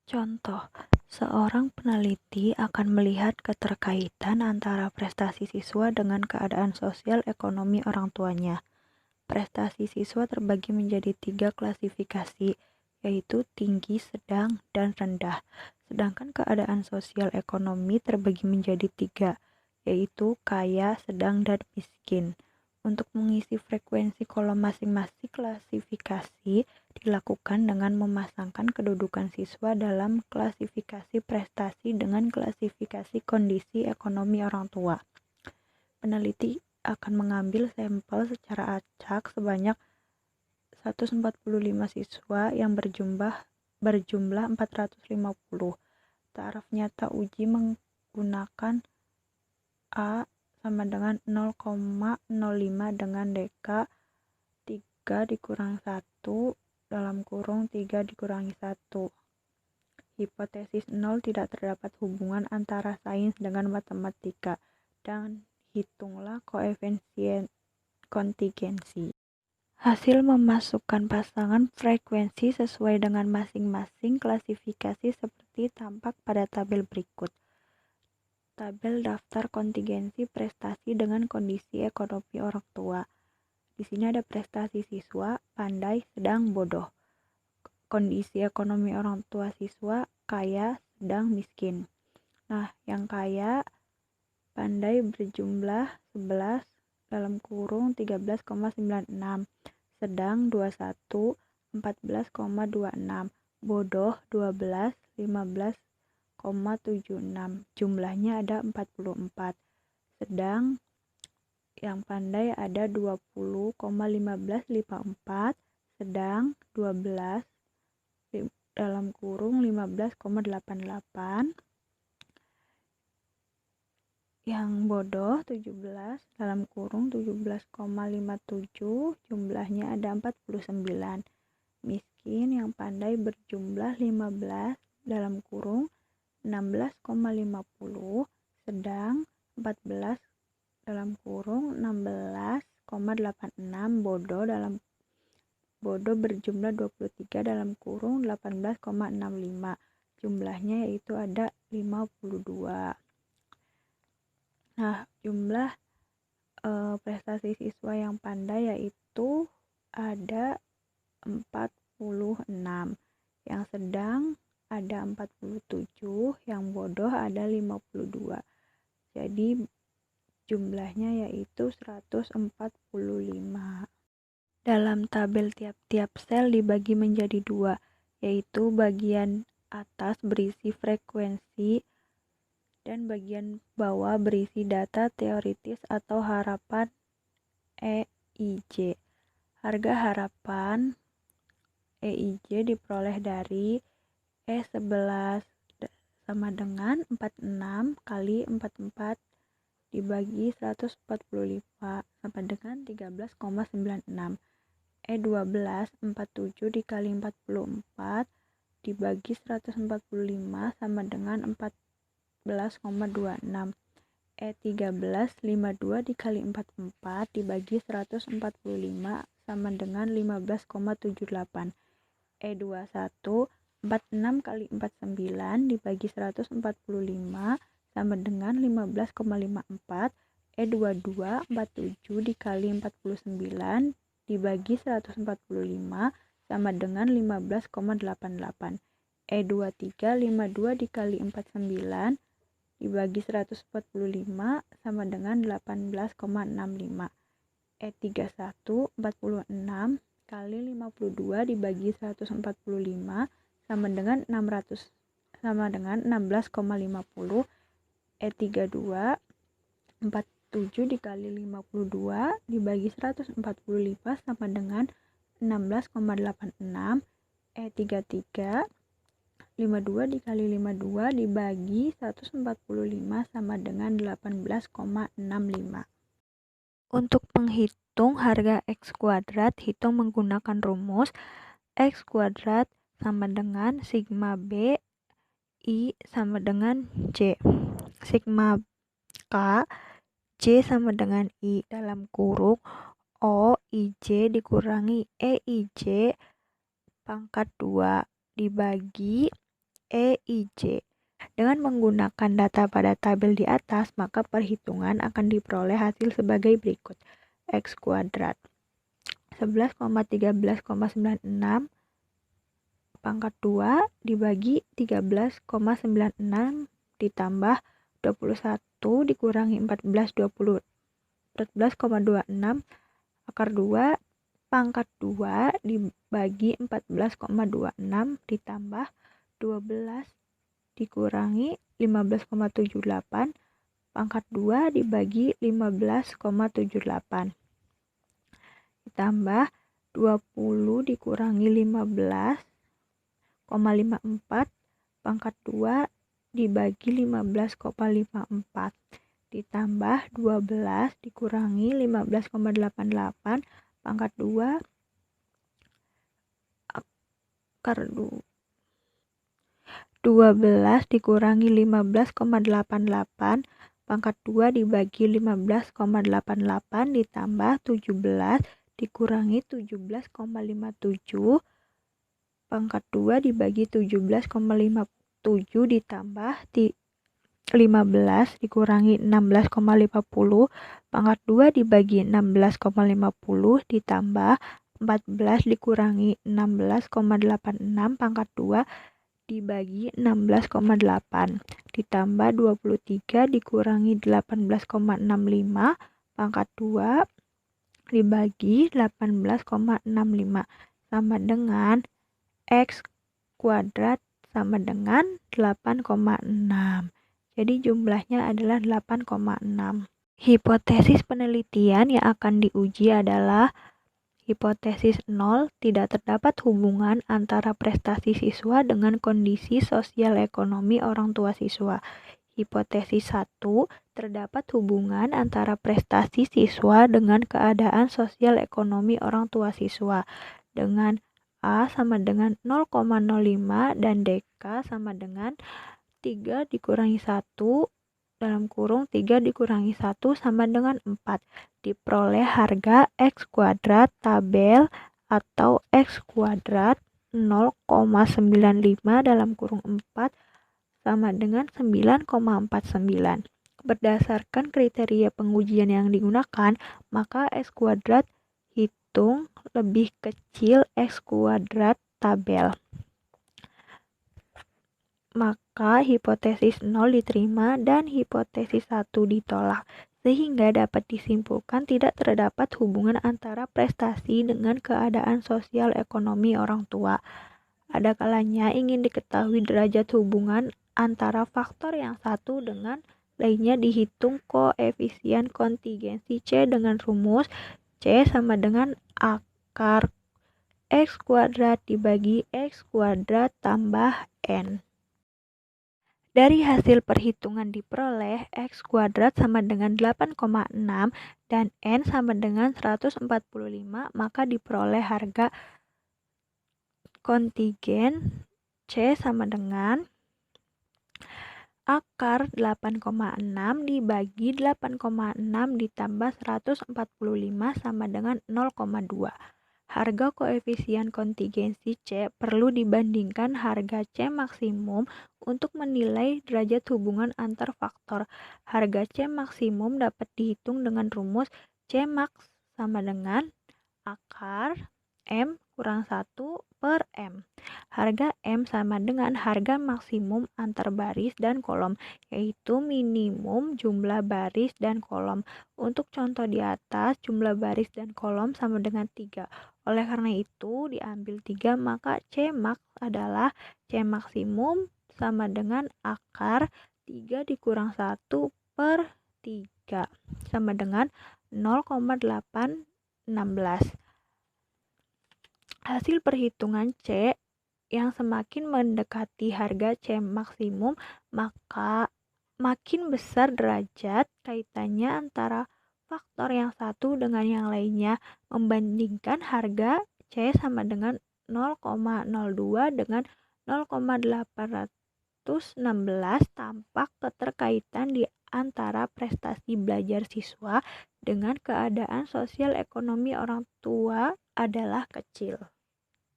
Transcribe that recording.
Contoh, seorang peneliti akan melihat keterkaitan antara prestasi siswa dengan keadaan sosial ekonomi orang tuanya. Prestasi siswa terbagi menjadi 3 klasifikasi, yaitu tinggi, sedang, dan rendah. Sedangkan keadaan sosial ekonomi terbagi menjadi 3, yaitu kaya, sedang, dan miskin. Untuk mengisi frekuensi kolom masing-masing klasifikasi dilakukan dengan memasangkan kedudukan siswa dalam klasifikasi prestasi dengan klasifikasi kondisi ekonomi orang tua. Peneliti akan mengambil sampel secara acak sebanyak 145 siswa yang berjumlah 450. Taraf nyata uji menggunakan A sama dengan 0,05 dengan deka 3 dikurangi 1 dalam kurung 3 dikurangi 1. Hipotesis 0 tidak terdapat hubungan antara sains dengan matematika, dan hitunglah koefisien kontingensi. Hasil memasukkan pasangan frekuensi sesuai dengan masing-masing klasifikasi seperti tampak pada tabel berikut. Tabel daftar kontingensi prestasi dengan kondisi ekonomi orang tua. Di sini ada prestasi siswa, pandai, sedang, bodoh. Kondisi ekonomi orang tua siswa, kaya, sedang, miskin. Nah, yang kaya, pandai berjumlah 11 dalam kurung 13,96, sedang 21, 14,26, bodoh 12, 15,76. Jumlahnya ada 44. Sedang yang pandai ada 20,1554, sedang 12 dalam kurung 15,88, yang bodoh 17 dalam kurung 17,57, jumlahnya ada 49. Miskin yang pandai berjumlah 15 dalam kurung 16,50, sedang 14 dalam kurung 16,86, bodoh berjumlah 23 dalam kurung 18,65, jumlahnya yaitu ada 52. Nah, jumlah prestasi siswa yang pandai yaitu ada 46, yang sedang ada 47, yang bodoh ada 52. Jadi jumlahnya yaitu 145. Dalam tabel tiap-tiap sel dibagi menjadi 2, yaitu bagian atas berisi frekuensi dan bagian bawah berisi data teoritis atau harapan EIJ. Harga harapan EIJ diperoleh dari E11 sama dengan 46 kali 44 dibagi 145 sama dengan 13,96. E12 47 dikali 44 dibagi 145 sama dengan 14,26. E13 52 dikali 44 dibagi 145 sama dengan 15,78. E21 46 kali 49 dibagi 145 sama dengan 15,54. E22 47 dikali 49 dibagi 145 sama dengan 15,88. E23 52 dikali 49 dibagi 145 sama dengan 18,65. E31 46 kali 52 dibagi 145 sama dengan 16,50. E32 47 dikali 52 dibagi 145 sama dengan 16,86. E33 52 dikali 52 dibagi 145 sama dengan 18,65. Untuk menghitung harga X kuadrat, hitung menggunakan rumus X kuadrat sama dengan sigma B I sama dengan J. Sigma K J sama dengan I dalam kurung O IJ dikurangi EIJ pangkat 2 dibagi EIJ. Dengan menggunakan data pada tabel di atas, maka perhitungan akan diperoleh hasil sebagai berikut. X kuadrat 11,13,96 pangkat 2 dibagi 13,96 ditambah 21 dikurangi 14,26 akar 2 pangkat 2 dibagi 14,26 ditambah 12 dikurangi 15,78 pangkat 2 dibagi 15,78 ditambah 20 dikurangi 15,54 pangkat 2 dibagi 15,54 ditambah 12 dikurangi 15,88 pangkat 2 akar 12 dikurangi 15,88 pangkat 2 dibagi 15,88 ditambah 17 dikurangi 17,57 pangkat 2 dibagi 17,57 ditambah 15 dikurangi 16,50 pangkat 2 dibagi 16,50 ditambah 14 dikurangi 16,86 pangkat 2 dibagi 16,8 ditambah 23 dikurangi 18,65 pangkat 2 dibagi 18,65 sama dengan X kuadrat sama dengan 8,6. Jadi jumlahnya adalah 8,6. Hipotesis penelitian yang akan diuji adalah hipotesis 0, tidak terdapat hubungan antara prestasi siswa dengan kondisi sosial ekonomi orang tua siswa. Hipotesis 1, terdapat hubungan antara prestasi siswa dengan keadaan sosial ekonomi orang tua siswa dengan A sama dengan 0,05 dan DK sama dengan 3 dikurangi 1 dalam kurung 3 dikurangi 1 sama dengan 4. Diperoleh harga X kuadrat tabel atau X kuadrat 0,95 dalam kurung 4 sama dengan 9,49. Berdasarkan kriteria pengujian yang digunakan, maka X kuadrat hitung lebih kecil X kuadrat tabel. Maka hipotesis 0 diterima dan hipotesis 1 ditolak, sehingga dapat disimpulkan tidak terdapat hubungan antara prestasi dengan keadaan sosial ekonomi orang tua. Ada kalanya ingin diketahui derajat hubungan antara faktor yang satu dengan lainnya, dihitung koefisien kontingensi C dengan rumus C sama dengan akar X kuadrat dibagi X kuadrat tambah N. Dari hasil perhitungan diperoleh X kuadrat sama dengan 8,6 dan N sama dengan 145, maka diperoleh harga kontingen C sama dengan akar 8,6 dibagi 8,6 ditambah 145 sama dengan 0,2. Harga koefisien kontingensi C perlu dibandingkan harga C maksimum untuk menilai derajat hubungan antar faktor. Harga C maksimum dapat dihitung dengan rumus C max sama dengan akar M kurang 1 per M. Harga M sama dengan harga maksimum antar baris dan kolom, yaitu minimum jumlah baris dan kolom. Untuk contoh di atas, jumlah baris dan kolom sama dengan 3. Oleh karena itu, diambil 3, maka C max adalah C maksimum sama dengan akar 3 dikurang 1 per 3 sama dengan 0,816. Hasil perhitungan C yang semakin mendekati harga C maksimum, maka makin besar derajat kaitannya antara faktor yang satu dengan yang lainnya, membandingkan harga C sama dengan 0,02 dengan 0,816, tampak keterkaitan di antara prestasi belajar siswa dengan keadaan sosial ekonomi orang tua adalah kecil.